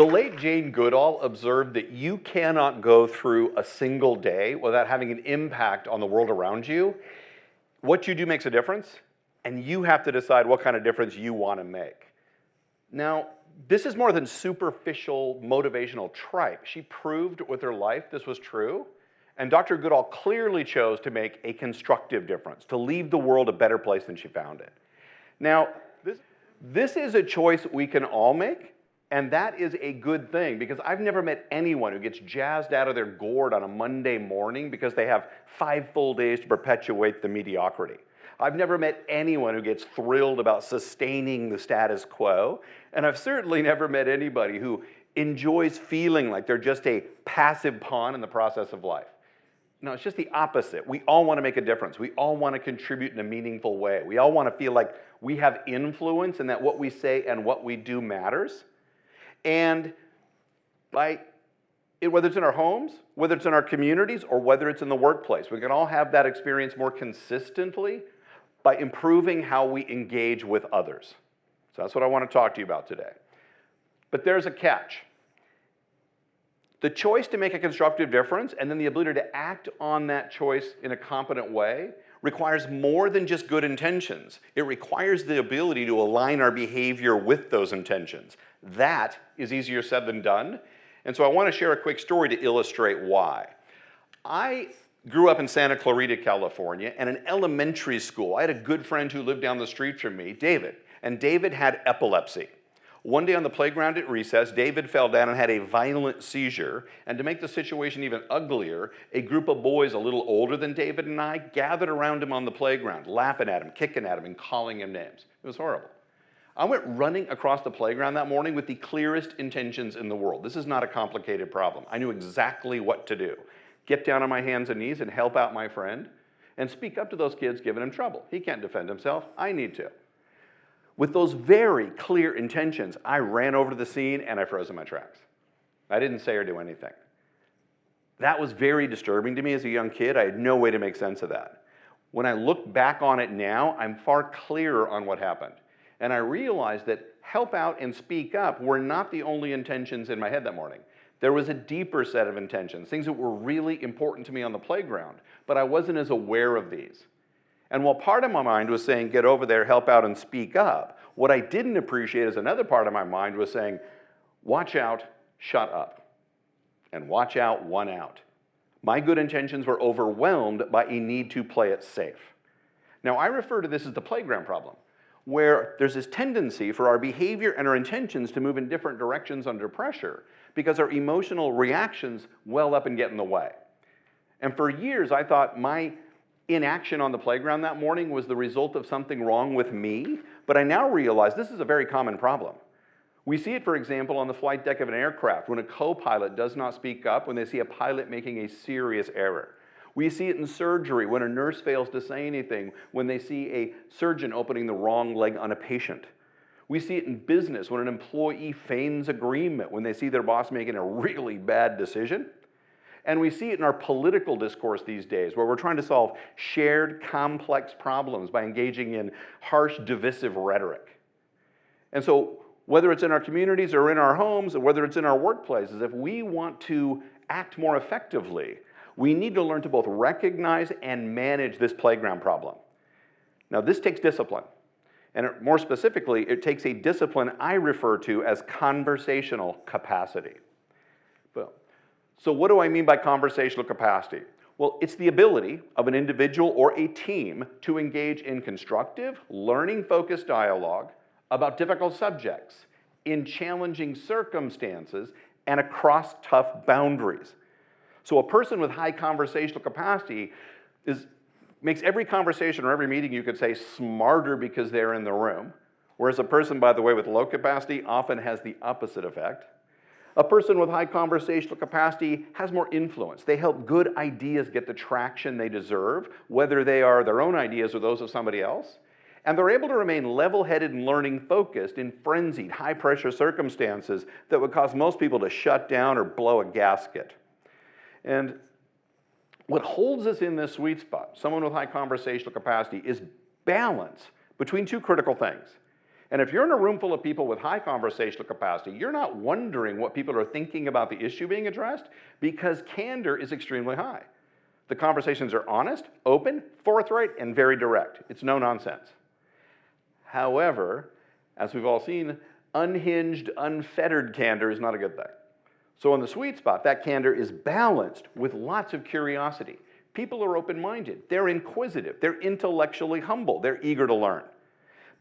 The late Jane Goodall observed that you cannot go through a single day without having an impact on the world around you. What you do makes a difference, and you have to decide what kind of difference you want to make. Now, this is more than superficial motivational tripe. She proved with her life this was true, and Dr. Goodall clearly chose to make a constructive difference, to leave the world a better place than she found it. Now, this is a choice we can all make, and that is a good thing, because I've never met anyone who gets jazzed out of their gourd on a Monday morning because they have 5 full days to perpetuate the mediocrity. I've never met anyone who gets thrilled about sustaining the status quo, and I've certainly never met anybody who enjoys feeling like they're just a passive pawn in the process of life. No, it's just the opposite. We all want to make a difference. We all want to contribute in a meaningful way. We all want to feel like we have influence and that what we say and what we do matters. And whether it's in our homes, whether it's in our communities, or whether it's in the workplace, we can all have that experience more consistently by improving how we engage with others. So that's what I want to talk to you about today. But there's a catch. The choice to make a constructive difference and then the ability to act on that choice in a competent way requires more than just good intentions. It requires the ability to align our behavior with those intentions. That is easier said than done. And so I want to share a quick story to illustrate why. I grew up in Santa Clarita, California, and in elementary school, I had a good friend who lived down the street from me, David, and David had epilepsy. One day on the playground at recess, David fell down and had a violent seizure, and to make the situation even uglier, a group of boys a little older than David and I gathered around him on the playground, laughing at him, kicking at him, and calling him names. It was horrible. I went running across the playground that morning with the clearest intentions in the world. This is not a complicated problem. I knew exactly what to do. Get down on my hands and knees and help out my friend, and speak up to those kids giving him trouble. He can't defend himself. I need to. With those very clear intentions, I ran over to the scene and I froze in my tracks. I didn't say or do anything. That was very disturbing to me as a young kid. I had no way to make sense of that. When I look back on it now, I'm far clearer on what happened. And I realized that help out and speak up were not the only intentions in my head that morning. There was a deeper set of intentions, things that were really important to me on the playground, but I wasn't as aware of these. And while part of my mind was saying, get over there, help out, and speak up, what I didn't appreciate is another part of my mind was saying, watch out, shut up. And watch out, one out. My good intentions were overwhelmed by a need to play it safe. Now, I refer to this as the playground problem, where there's this tendency for our behavior and our intentions to move in different directions under pressure because our emotional reactions well up and get in the way. And for years, I thought my inaction on the playground that morning was the result of something wrong with me, but I now realize this is a very common problem. We see it, for example, on the flight deck of an aircraft when a co-pilot does not speak up when they see a pilot making a serious error. We see it in surgery when a nurse fails to say anything when they see a surgeon opening the wrong leg on a patient. We see it in business when an employee feigns agreement when they see their boss making a really bad decision. And we see it in our political discourse these days, where we're trying to solve shared, complex problems by engaging in harsh, divisive rhetoric. And so, whether it's in our communities or in our homes, or whether it's in our workplaces, if we want to act more effectively, we need to learn to both recognize and manage this playground problem. Now, this takes discipline. And more specifically, it takes a discipline I refer to as conversational capacity. So what do I mean by conversational capacity? Well, it's the ability of an individual or a team to engage in constructive, learning-focused dialogue about difficult subjects, in challenging circumstances, and across tough boundaries. So a person with high conversational capacity makes every conversation or every meeting, you could say, smarter because they're in the room, whereas a person, by the way, with low capacity often has the opposite effect. A person with high conversational capacity has more influence. They help good ideas get the traction they deserve, whether they are their own ideas or those of somebody else. And they're able to remain level-headed and learning-focused in frenzied, high-pressure circumstances that would cause most people to shut down or blow a gasket. And what holds us in this sweet spot, someone with high conversational capacity, is balance between two critical things. And if you're in a room full of people with high conversational capacity, you're not wondering what people are thinking about the issue being addressed because candor is extremely high. The conversations are honest, open, forthright, and very direct. It's no nonsense. However, as we've all seen, unhinged, unfettered candor is not a good thing. So in the sweet spot, that candor is balanced with lots of curiosity. People are open-minded, they're inquisitive, they're intellectually humble, they're eager to learn.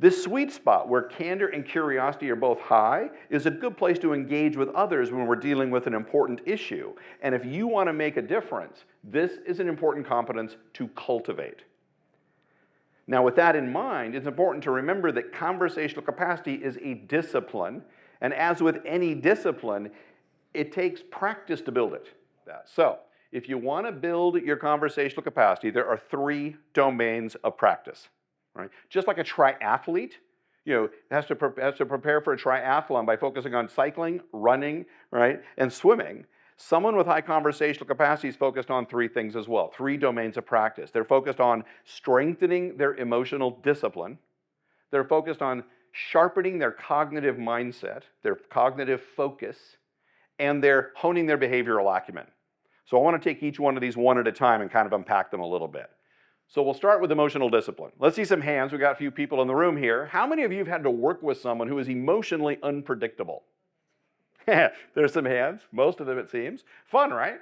This sweet spot where candor and curiosity are both high is a good place to engage with others when we're dealing with an important issue. And if you want to make a difference, this is an important competence to cultivate. Now, with that in mind, it's important to remember that conversational capacity is a discipline, and as with any discipline, it takes practice to build it. So, if you want to build your conversational capacity, there are 3 domains of practice. Right? Just like a triathlete, has to prepare for a triathlon by focusing on cycling, running, right, and swimming. Someone with high conversational capacity is focused on 3 things as well, 3 domains of practice. They're focused on strengthening their emotional discipline. They're focused on sharpening their cognitive mindset, their cognitive focus, and they're honing their behavioral acumen. So I want to take each one of these one at a time and kind of unpack them a little bit. So we'll start with emotional discipline. Let's see some hands. We've got a few people in the room here. How many of you have had to work with someone who is emotionally unpredictable? There's some hands. Most of them, it seems. Fun, right?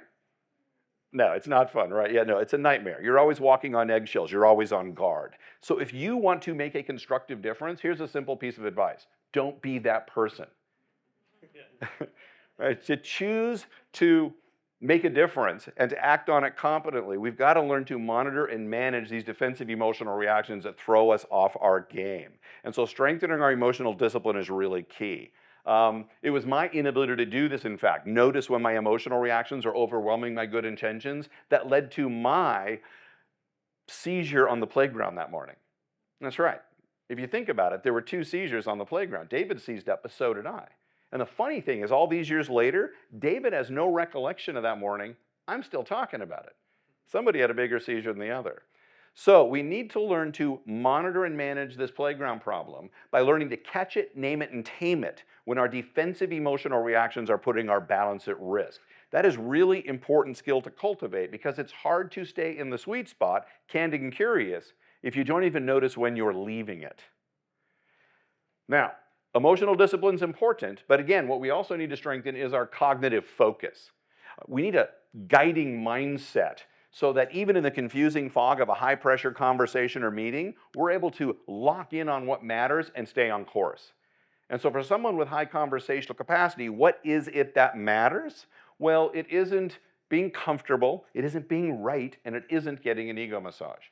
No, it's not fun, right? Yeah, no, it's a nightmare. You're always walking on eggshells. You're always on guard. So if you want to make a constructive difference, here's a simple piece of advice. Don't be that person. Right? To choose to make a difference and to act on it competently, we've got to learn to monitor and manage these defensive emotional reactions that throw us off our game. And so strengthening our emotional discipline is really key. It was my inability to do this, in fact, notice when my emotional reactions are overwhelming my good intentions, that led to my seizure on the playground that morning. That's right. If you think about it, there were 2 seizures on the playground. David seized up, but so did I. And the funny thing is, all these years later, David has no recollection of that morning. I'm still talking about it. Somebody had a bigger seizure than the other. So we need to learn to monitor and manage this playground problem by learning to catch it, name it, and tame it when our defensive emotional reactions are putting our balance at risk. That is really important skill to cultivate because it's hard to stay in the sweet spot, candid and curious, if you don't even notice when you're leaving it. Now, emotional discipline is important, but again, what we also need to strengthen is our cognitive focus. We need a guiding mindset so that even in the confusing fog of a high-pressure conversation or meeting, we're able to lock in on what matters and stay on course. And so for someone with high conversational capacity, what is it that matters? Well, it isn't being comfortable, it isn't being right, and it isn't getting an ego massage.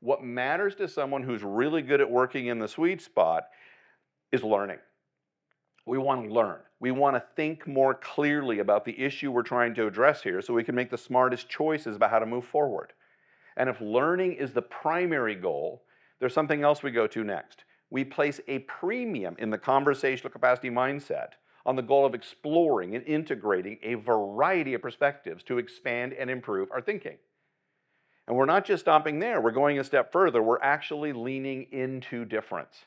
What matters to someone who's really good at working in the sweet spot is learning. We want to learn. We want to think more clearly about the issue we're trying to address here so we can make the smartest choices about how to move forward. And if learning is the primary goal, there's something else we go to next. We place a premium in the conversational capacity mindset on the goal of exploring and integrating a variety of perspectives to expand and improve our thinking. And we're not just stopping there. We're going a step further. We're actually leaning into difference.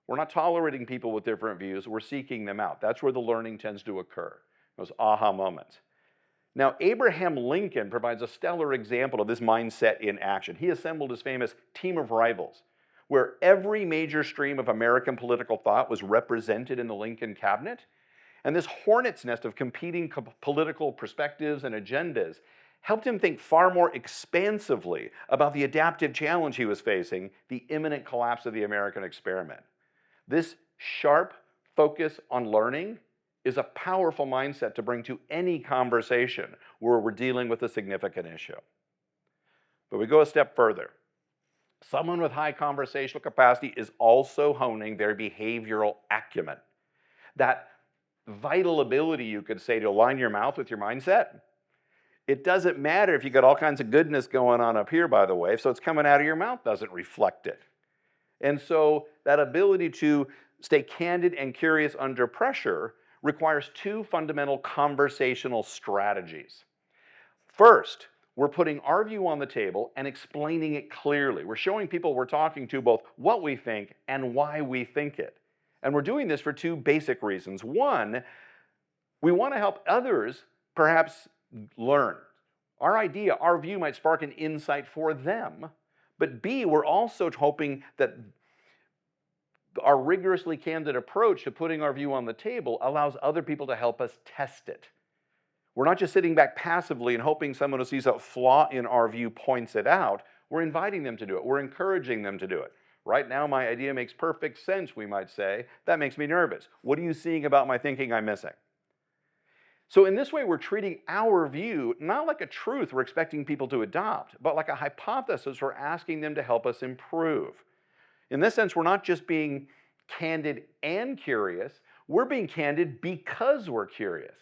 We're not tolerating people with different views. We're seeking them out. That's where the learning tends to occur, those aha moments. Now, Abraham Lincoln provides a stellar example of this mindset in action. He assembled his famous team of rivals, where every major stream of American political thought was represented in the Lincoln cabinet. And this hornet's nest of competing political perspectives and agendas helped him think far more expansively about the adaptive challenge he was facing, the imminent collapse of the American experiment. This sharp focus on learning is a powerful mindset to bring to any conversation where we're dealing with a significant issue. But we go a step further. Someone with high conversational capacity is also honing their behavioral acumen. That vital ability, you could say, to align your mouth with your mindset. It doesn't matter if you got all kinds of goodness going on up here, by the way, so it's coming out of your mouth doesn't reflect it. And so that ability to stay candid and curious under pressure requires 2 fundamental conversational strategies. First, we're putting our view on the table and explaining it clearly. We're showing people we're talking to both what we think and why we think it. And we're doing this for two basic reasons. One, we want to help others perhaps learn. Our idea, our view might spark an insight for them. But B, we're also hoping that our rigorously candid approach to putting our view on the table allows other people to help us test it. We're not just sitting back passively and hoping someone who sees a flaw in our view points it out. We're inviting them to do it. We're encouraging them to do it. Right now, my idea makes perfect sense, we might say. That makes me nervous. What are you seeing about my thinking I'm missing? So in this way, we're treating our view not like a truth we're expecting people to adopt, but like a hypothesis we're asking them to help us improve. In this sense, we're not just being candid and curious, we're being candid because we're curious.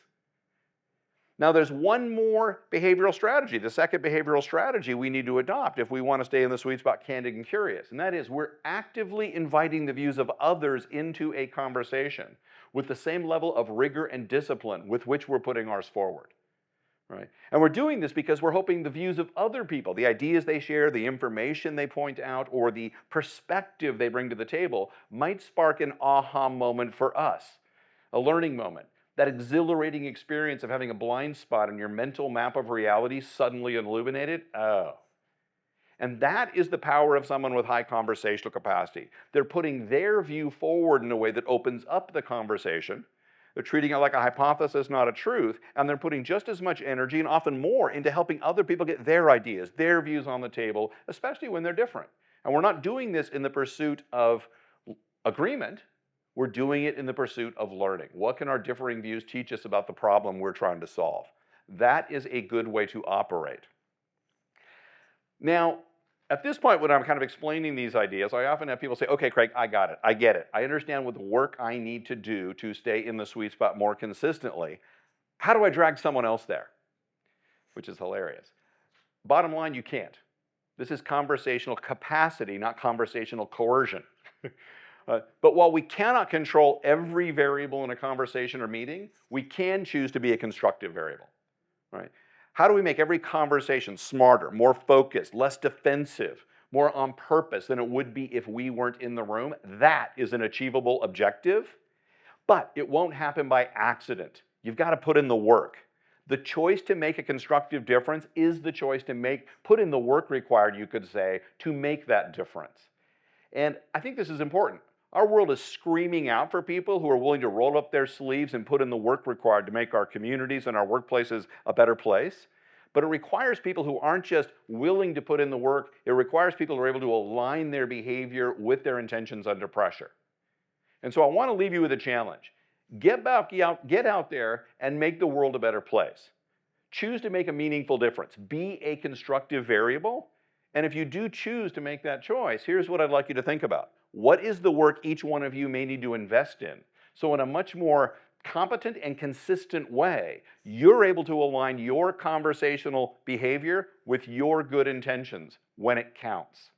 Now, there's one more behavioral strategy, the second behavioral strategy we need to adopt if we want to stay in the sweet spot, candid and curious, and that is we're actively inviting the views of others into a conversation with the same level of rigor and discipline with which we're putting ours forward. Right? And we're doing this because we're hoping the views of other people, the ideas they share, the information they point out, or the perspective they bring to the table might spark an aha moment for us, a learning moment, that exhilarating experience of having a blind spot in your mental map of reality suddenly illuminated. Oh. And that is the power of someone with high conversational capacity. They're putting their view forward in a way that opens up the conversation. They're treating it like a hypothesis, not a truth, and they're putting just as much energy and often more into helping other people get their ideas, their views on the table, especially when they're different. And we're not doing this in the pursuit of agreement. We're doing it in the pursuit of learning. What can our differing views teach us about the problem we're trying to solve? That is a good way to operate. Now, at this point, when I'm kind of explaining these ideas, I often have people say, okay, Craig, I got it. I get it. I understand what the work I need to do to stay in the sweet spot more consistently. How do I drag someone else there? Which is hilarious. Bottom line, you can't. This is conversational capacity, not conversational coercion. But while we cannot control every variable in a conversation or meeting, we can choose to be a constructive variable, right? How do we make every conversation smarter, more focused, less defensive, more on purpose than it would be if we weren't in the room? That is an achievable objective, but it won't happen by accident. You've got to put in the work. The choice to make a constructive difference is the choice to put in the work required, you could say, to make that difference. And I think this is important. Our world is screaming out for people who are willing to roll up their sleeves and put in the work required to make our communities and our workplaces a better place. But it requires people who aren't just willing to put in the work, it requires people who are able to align their behavior with their intentions under pressure. And so I want to leave you with a challenge. Get out there and make the world a better place. Choose to make a meaningful difference. Be a constructive variable. And if you do choose to make that choice, here's what I'd like you to think about. What is the work each one of you may need to invest in? So in a much more competent and consistent way, you're able to align your conversational behavior with your good intentions when it counts.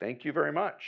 Thank you very much.